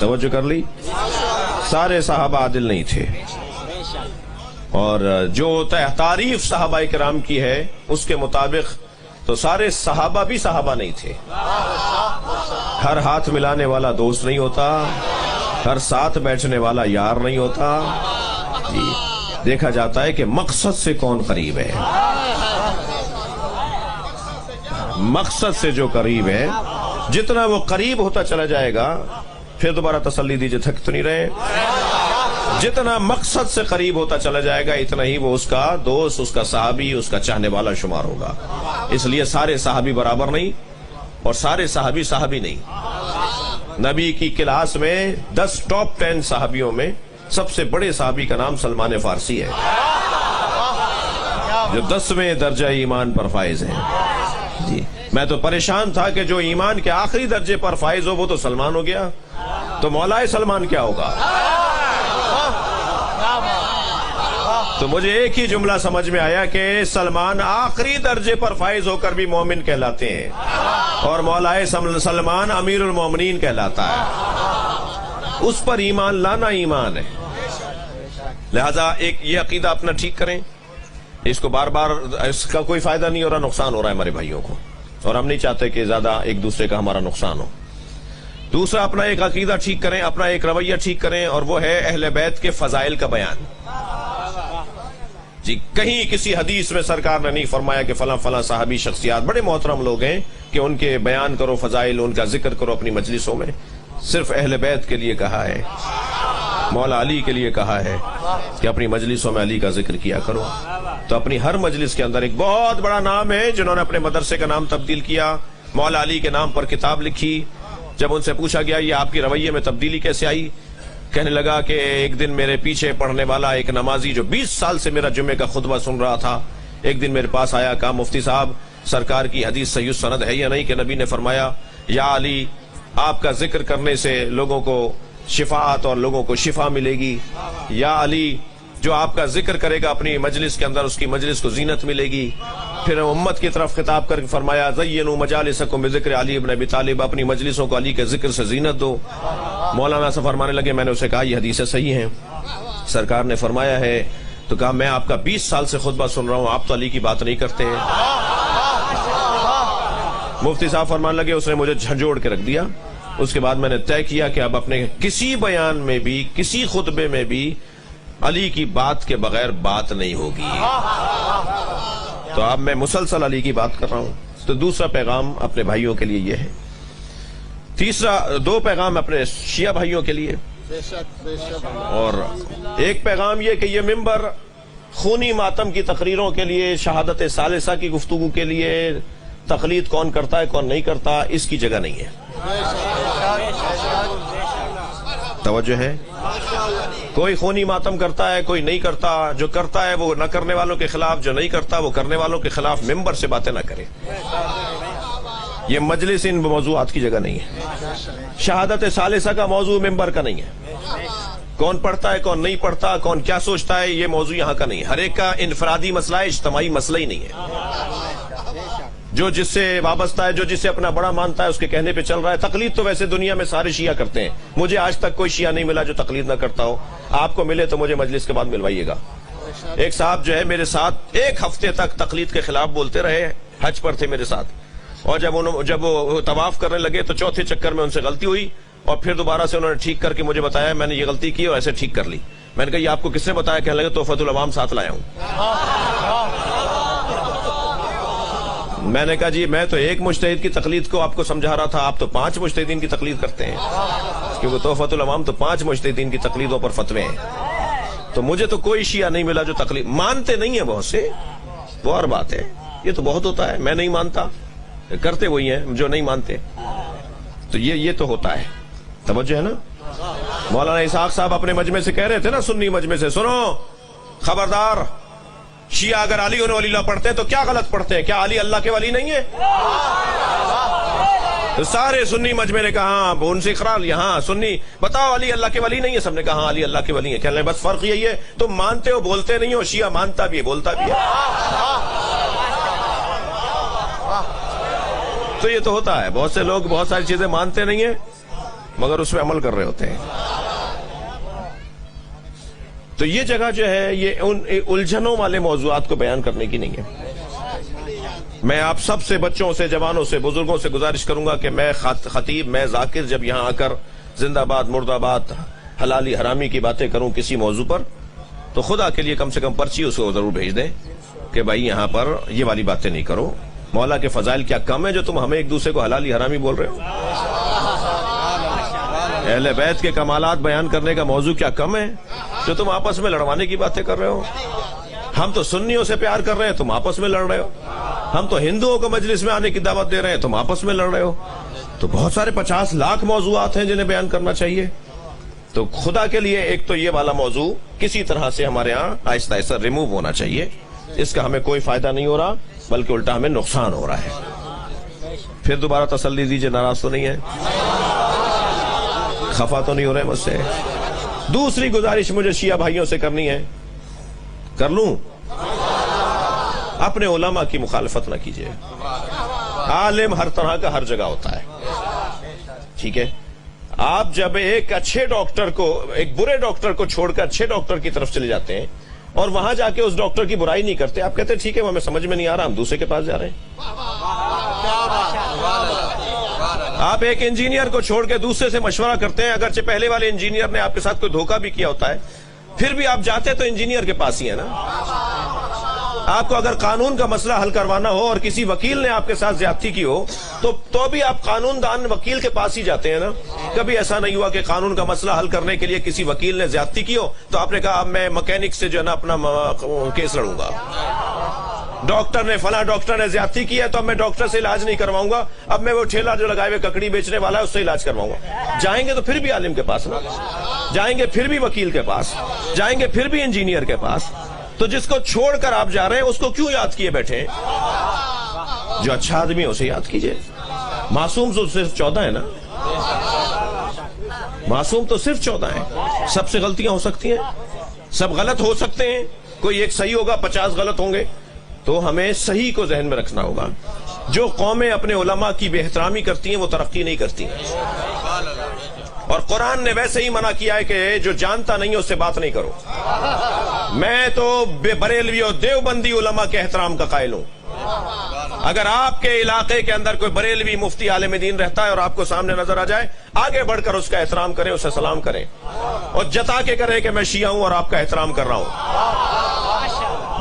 توجہ کر لی؟ سارے صحابہ عادل نہیں تھے، اور جو تعریف صحابہ کرام کی ہے اس کے مطابق تو سارے صحابہ بھی صحابہ نہیں تھے۔ ہر ہاتھ ملانے والا دوست نہیں ہوتا، ہر ساتھ بیٹھنے والا یار نہیں ہوتا جی، دیکھا جاتا ہے کہ مقصد سے کون قریب ہے، مقصد سے جو قریب ہے، جتنا وہ قریب ہوتا چلا جائے گا، پھر دوبارہ تسلی دیجئے تھک تو نہیں رہے، جتنا مقصد سے قریب ہوتا چلا جائے گا اتنا ہی وہ اس کا دوست، اس کا صحابی، اس کا چاہنے والا شمار ہوگا۔ اس لیے سارے صحابی برابر نہیں اور سارے صحابی صحابی نہیں۔ نبی کی کلاس میں 10 ٹاپ 10 صحابیوں میں سب سے بڑے صحابی کا نام سلمان فارسی ہے، جو 10ویں درجہ ایمان پر فائز ہیں جی۔ میں تو پریشان تھا کہ جو ایمان کے آخری درجے پر فائز ہو وہ تو سلمان ہو گیا، تو مولا سلمان کیا ہوگا؟ تو مجھے ایک ہی جملہ سمجھ میں آیا کہ سلمان آخری درجے پر فائز ہو کر بھی مومن کہلاتے ہیں، اور مولا سلمان امیر المومنین کہلاتا ہے۔ اس پر ایمان لانا ایمان ہے۔ لہذا ایک یہ عقیدہ اپنا ٹھیک کریں، اس کو بار بار اس کا کوئی فائدہ نہیں ہو رہا، نقصان ہو رہا ہے ہمارے بھائیوں کو، اور ہم نہیں چاہتے کہ زیادہ ایک دوسرے کا ہمارا نقصان ہو۔ دوسرا، اپنا ایک عقیدہ ٹھیک کریں، اپنا ایک رویہ ٹھیک کریں، اور وہ ہے اہل بیت کے فضائل کا بیان جی۔ کہیں کسی حدیث میں سرکار نے نہیں فرمایا کہ فلاں فلاں صحابی شخصیات بڑے محترم لوگ ہیں کہ ان کے بیان کرو فضائل، ان کا ذکر کرو اپنی مجلسوں میں۔ صرف اہل بیت کے لیے کہا ہے، مولا علی کے لیے کہا ہے کہ اپنی مجلسوں میں علی کا ذکر کیا کرو۔ تو اپنی ہر مجلس کے اندر ایک بہت بڑا نام ہے جنہوں نے اپنے مدرسے کا نام تبدیل کیا، مولا علی کے نام پر کتاب لکھی۔ جب ان سے پوچھا گیا یہ آپ کی رویے میں تبدیلی کیسے آئی، کہنے لگا کہ ایک دن میرے پیچھے پڑھنے والا ایک نمازی جو 20 سال سے میرا جمعے کا خطبہ سن رہا تھا، ایک دن میرے پاس آیا، کہا مفتی صاحب سرکار کی حدیث صحیح سند ہے یا نہیں کہ نبی نے فرمایا یا علی آپ کا ذکر کرنے سے لوگوں کو شفاعت اور لوگوں کو شفا ملے گی، یا علی جو آپ کا ذکر کرے گا اپنی مجلس کے اندر اس کی مجلس کو زینت ملے گی۔ پھر امت کی طرف خطاب کر کے فرمایا زینوا مجالسکم بذکر علی ابن ابی طالب، اپنی مجلسوں کو علی کے ذکر سے زینت دو۔ مولانا سے فرمانے لگے، میں نے اسے کہا یہ حدیثیں صحیح ہیں، سرکار نے فرمایا ہے، تو کہا میں آپ کا 20 سال سے خطبہ سن رہا ہوں، آپ تو علی کی بات نہیں کرتے۔ مفتی صاحب فرمانے لگے اس نے مجھے جھنجھوڑ کے رکھ دیا۔ اس کے بعد میں نے طے کیا کہ اب اپنے کسی بیان میں بھی کسی خطبے میں بھی علی کی بات کے بغیر بات نہیں ہوگی۔ تو اب میں مسلسل علی کی بات کر رہا ہوں۔ تو دوسرا پیغام اپنے بھائیوں کے لیے یہ ہے۔ تیسرا، 2 پیغام اپنے شیعہ بھائیوں کے لیے، اور ایک پیغام یہ کہ یہ ممبر خونی ماتم کی تقریروں کے لیے، شہادت ثالثہ کی گفتگو کے لیے، تقلید کون کرتا ہے کون نہیں کرتا، اس کی جگہ نہیں ہے۔ توجہ ہے؟ کوئی خونی ماتم کرتا ہے کوئی نہیں کرتا، جو کرتا ہے وہ نہ کرنے والوں کے خلاف، جو نہیں کرتا وہ کرنے والوں کے خلاف ممبر سے باتیں نہ کرے۔ یہ مجلس ان موضوعات کی جگہ نہیں ہے۔ شہادت ثالثہ کا موضوع ممبر کا نہیں ہے، کون پڑھتا ہے کون نہیں پڑھتا، کون کیا سوچتا ہے، یہ موضوع یہاں کا نہیں ہے۔ ہر ایک کا انفرادی مسئلہ ہے، اجتماعی مسئلہ ہی نہیں ہے۔ جو جس سے وابستہ ہے، جو جسے اپنا بڑا مانتا ہے اس کے کہنے پہ چل رہا ہے۔ تقلید تو ویسے دنیا میں سارے شیعہ کرتے ہیں، مجھے آج تک کوئی شیعہ نہیں ملا جو تقلید نہ کرتا ہو۔ آپ کو ملے تو مجھے مجلس کے بعد ملوائیے گا۔ ایک صاحب جو ہے میرے ساتھ 1 ہفتے تک تقلید کے خلاف بولتے رہے، حج پر تھے میرے ساتھ، اور جب وہ طواف کرنے لگے تو چوتھے چکر میں ان سے غلطی ہوئی، اور پھر دوبارہ سے انہوں نے ٹھیک کر کے مجھے بتایا میں نے یہ غلطی کی اور ایسے ٹھیک کر لی۔ میں نے کہا یہ آپ کو کس نے بتایا؟ کہنے لگے تحفۃ العوام ساتھ لایا ہوں۔ میں نے کہا جی میں تو ایک مجتہد کی تقلید کو آپ کو سمجھا رہا تھا، آپ تو 5 مجتہدین کی تقلید کرتے ہیں، کیونکہ تحفۃ العوام تو 5 مجتہدین کی تقلیدوں پر فتوے ہیں۔ تو مجھے تو کوئی شیعہ نہیں ملا جو تقلید مانتے نہیں ہیں، بہت سے، وہ اور بات ہے، یہ تو بہت ہوتا ہے، میں نہیں مانتا، کرتے وہی ہیں جو نہیں مانتے۔ تو یہ تو ہوتا ہے، توجہ ہے نا۔ مولانا اسحاق صاحب اپنے مجمع سے کہہ رہے تھے نا، سنی مجمع سے، سنو خبردار، شیعہ اگر علی انہوں ولی اللہ پڑھتے ہیں تو کیا غلط پڑھتے ہیں؟ کیا علی اللہ کے ولی نہیں ہے؟ تو سارے سنی مجمع نے کہا ہاں، ان سے اقرار لیا، ہاں سنی بتاؤ علی اللہ کے ولی نہیں ہے؟ سب نے کہا ہاں علی اللہ کے ولی ہیں۔ کہنے لگے بس فرق یہی ہے تم مانتے ہو بولتے نہیں ہو، شیعہ مانتا بھی ہے بولتا بھی ہے۔ تو یہ تو ہوتا ہے، بہت سے لوگ بہت ساری چیزیں مانتے نہیں ہیں، مگر اس پہ عمل کر رہے ہوتے ہیں. تو یہ جگہ جو ہے یہ ان الجھنوں والے موضوعات کو بیان کرنے کی نہیں ہے. میں آپ سب سے، بچوں سے، جوانوں سے، بزرگوں سے گزارش کروں گا کہ میں خطیب، میں ذاکر جب یہاں آ کر زندہ باد مرد آباد حلالی حرامی کی باتیں کروں کسی موضوع پر، تو خدا کے لیے کم سے کم پرچی اس کو ضرور بھیج دیں کہ بھائی یہاں پر یہ والی باتیں نہیں کرو. مولا کے فضائل کیا کم ہے جو تم ہمیں ایک دوسرے کو حلالی حرامی بول رہے ہو؟ اہل بیت کے کمالات بیان کرنے کا موضوع کیا کم ہے جو تم آپس میں لڑوانے کی باتیں کر رہے ہو؟ ہم تو سنیوں سے پیار کر رہے ہیں، تم آپس میں لڑ رہے ہو. ہم تو ہندوؤں کو مجلس میں آنے کی دعوت دے رہے ہیں، تم آپس میں لڑ رہے ہو. تو بہت سارے 50 لاکھ موضوعات ہیں جنہیں بیان کرنا چاہیے. تو خدا کے لیے ایک تو یہ والا موضوع کسی طرح سے ہمارے ہاں آہستہ آہستہ ریموو ہونا چاہیے. اس کا ہمیں کوئی فائدہ نہیں ہو رہا بلکہ الٹا ہمیں نقصان ہو رہا ہے. پھر دوبارہ تسلی دیجیے، ناراض تو نہیں ہے؟ خفا تو نہیں ہو رہے مجھ سے؟ دوسری گزارش مجھے شیعہ بھائیوں سے کرنی ہے، کر لوں؟ اپنے علماء کی مخالفت نہ کیجیے. عالم ہر طرح کا ہر جگہ ہوتا ہے، ٹھیک ہے؟ آپ جب ایک اچھے ڈاکٹر کو، ایک برے ڈاکٹر کو چھوڑ کر اچھے ڈاکٹر کی طرف چلے جاتے ہیں اور وہاں جا کے اس ڈاکٹر کی برائی نہیں کرتے، آپ کہتے ہیں ٹھیک ہے وہ ہمیں سمجھ میں نہیں آ رہا، ہم دوسرے کے پاس جا رہے ہیں. آپ ایک انجینئر کو چھوڑ کے دوسرے سے مشورہ کرتے ہیں، اگرچہ پہلے والے انجینئر نے آپ کے ساتھ کوئی دھوکہ بھی کیا ہوتا ہے، پھر بھی آپ جاتے تو انجینئر کے پاس ہی ہے نا. آپ کو اگر قانون کا مسئلہ حل کروانا ہو اور کسی وکیل نے آپ کے ساتھ زیادتی کی ہو تو بھی آپ قانون دان وکیل کے پاس ہی جاتے ہیں نا. کبھی ایسا نہیں ہوا کہ قانون کا مسئلہ حل کرنے کے لیے کسی وکیل نے زیادتی کی ہو تو آپ نے کہا اب میں مکینک سے جو ہے نا اپنا کیس لڑوں گا. ڈاکٹر نے، فلاں ڈاکٹر نے زیادتی کی ہے تو اب میں ڈاکٹر سے علاج نہیں کرواؤں گا، اب میں وہ ٹھیلا جو لگائے ہوئے ککڑی بیچنے والا ہے اس سے علاج کرواؤں گا. جائیں گے تو پھر بھی عالم کے پاس نا، جائیں گے پھر بھی وکیل کے پاس، جائیں گے پھر بھی انجینئر کے پاس. تو جس کو چھوڑ کر آپ جا رہے ہیں اس کو کیوں یاد کیے بیٹھے؟ جو اچھا آدمی ہے اسے یاد کیجئے. معصوم تو صرف 14 ہے نا، معصوم تو صرف 14 ہیں. سب سے غلطیاں ہو سکتی ہیں، سب غلط ہو سکتے ہیں، کوئی ایک صحیح ہوگا 50 غلط ہوں گے. تو ہمیں صحیح کو ذہن میں رکھنا ہوگا. جو قومیں اپنے علماء کی بے احترامی کرتی ہیں وہ ترقی نہیں کرتی ہیں. اور قرآن نے ویسے ہی منع کیا ہے کہ جو جانتا نہیں ہے اس سے بات نہیں کرو. میں تو بریلوی اور دیوبندی علماء کے احترام کا قائل ہوں. اگر آپ کے علاقے کے اندر کوئی بریلوی مفتی عالم دین رہتا ہے اور آپ کو سامنے نظر آ جائے، آگے بڑھ کر اس کا احترام کریں، اسے سلام کریں اور جتا کے کریں کہ میں شیعہ ہوں اور آپ کا احترام کر رہا ہوں.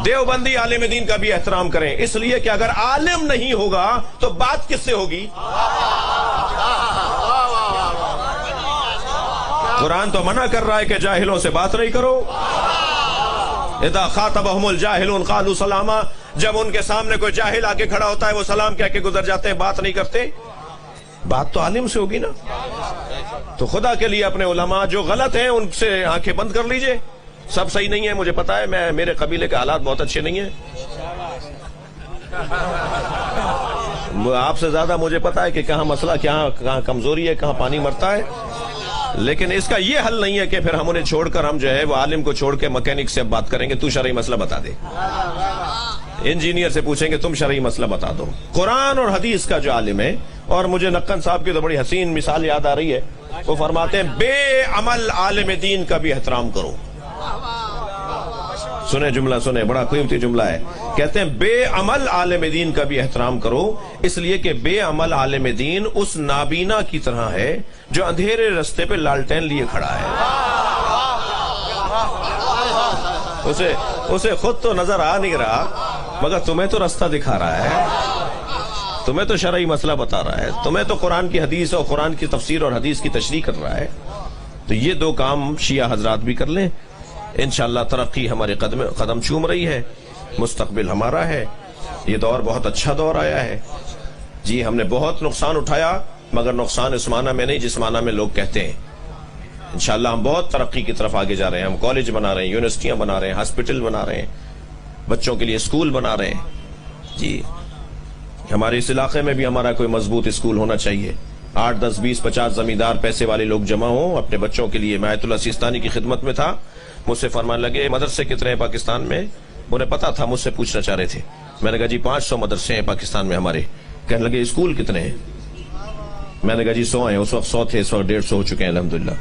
دیوبندی عالم دین کا بھی احترام کریں، اس لیے کہ اگر عالم نہیں ہوگا تو بات کس سے ہوگی؟ قرآن تو منع کر رہا ہے کہ جاہلوں سے بات نہیں کرو. اذا خاطبهم الجاہلون قالوا سلاما. جب ان کے سامنے کوئی جاہل آ کے کھڑا ہوتا ہے وہ سلام کہہ کے گزر جاتے ہیں، بات نہیں کرتے. بات تو عالم سے ہوگی نا. تو خدا کے لیے اپنے علماء جو غلط ہیں ان سے آنکھیں بند کر لیجئے. سب صحیح نہیں ہے، مجھے پتا ہے، میرے قبیلے کے حالات بہت اچھے نہیں ہیں. آپ سے زیادہ مجھے پتا ہے کہ کہاں مسئلہ، کہاں کمزوری ہے، کہاں پانی مرتا ہے. لیکن اس کا یہ حل نہیں ہے کہ پھر ہم انہیں چھوڑ کر ہم جو ہے وہ عالم کو چھوڑ کے مکینک سے بات کریں گے تو شرعی مسئلہ بتا دے. انجینئر سے پوچھیں گے تم شرعی مسئلہ بتا دو. قرآن اور حدیث کا جو عالم ہے، اور مجھے نقن صاحب کی تو بڑی حسین مثال یاد آ رہی ہے، وہ فرماتے ہیں بے عمل عالم دین کا بھی احترام کرو. سنیں جملہ، سنیں، بڑا قیمتی جملہ ہے. کہتے ہیں بے عمل عالم دین کا بھی احترام کرو، اس لیے کہ بے عمل عالم دین اس نابینا کی طرح ہے جو اندھیرے رستے پہ لالٹین لیے کھڑا ہے. اسے خود تو نظر آ نہیں رہا مگر تمہیں تو رستہ دکھا رہا ہے، تمہیں تو شرعی مسئلہ بتا رہا ہے، تمہیں تو قرآن کی حدیث اور قرآن کی تفسیر اور حدیث کی تشریح کر رہا ہے. تو یہ دو کام شیعہ حضرات بھی کر لیں، انشاءاللہ ترقی ہمارے قدم چوم رہی ہے، مستقبل ہمارا ہے. یہ دور بہت اچھا دور آیا ہے. جی ہم نے بہت نقصان اٹھایا مگر نقصان اس معنی میں نہیں جس معنی میں لوگ کہتے ہیں. انشاءاللہ ہم بہت ترقی کی طرف آگے جا رہے ہیں. ہم کالج بنا رہے ہیں، یونیورسٹیاں بنا رہے ہیں، ہاسپٹل بنا رہے ہیں، بچوں کے لیے اسکول بنا رہے ہیں. جی ہمارے اس علاقے میں بھی ہمارا کوئی مضبوط اسکول ہونا چاہیے. 8 10 20 50 زمیندار پیسے والے لوگ جمع ہوں اپنے بچوں کے لیے. میں آیت اللہ سیستانی کی خدمت میں تھا، مجھ سے فرمان لگے مدرسے کتنے ہیں پاکستان میں؟ انہیں پتا تھا، مجھ سے پوچھنا چاہ رہے تھے. میں نے کہا جی 500 مدرسے ہیں پاکستان میں ہمارے. کہنے لگے اسکول کتنے ہیں؟ میں نے کہا جی 100 ہیں. اس وقت 100 تھے, اس وقت 150 ہو چکے ہیں الحمدللہ.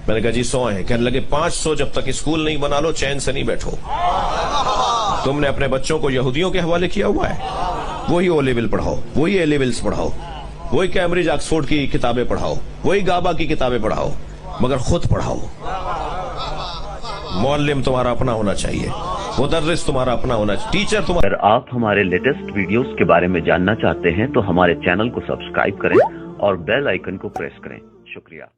میں نے کہا جی 100 ہیں. کہنے لگے 500 جب تک اسکول نہیں بنا لو چین سے نہیں بیٹھو. تم نے اپنے بچوں کو یہودیوں کے حوالے کیا ہوا ہے. وہی او لیول پڑھاؤ, وہی اے لیولز پڑھاؤ, وہی کیمبرج آکسفورڈ کی کتابیں پڑھاؤ, وہی گابا کی کتابیں پڑھاؤ, مگر خود پڑھاؤ. معلم تمہارا اپنا ہونا چاہیے, مدرس تمہارا اپنا ہونا چاہیے, ٹیچر تمہارا. اگر آپ ہمارے لیٹسٹ ویڈیوز کے بارے میں جاننا چاہتے ہیں تو ہمارے چینل کو سبسکرائب کریں اور بیل آئیکن کو پریس کریں. شکریہ.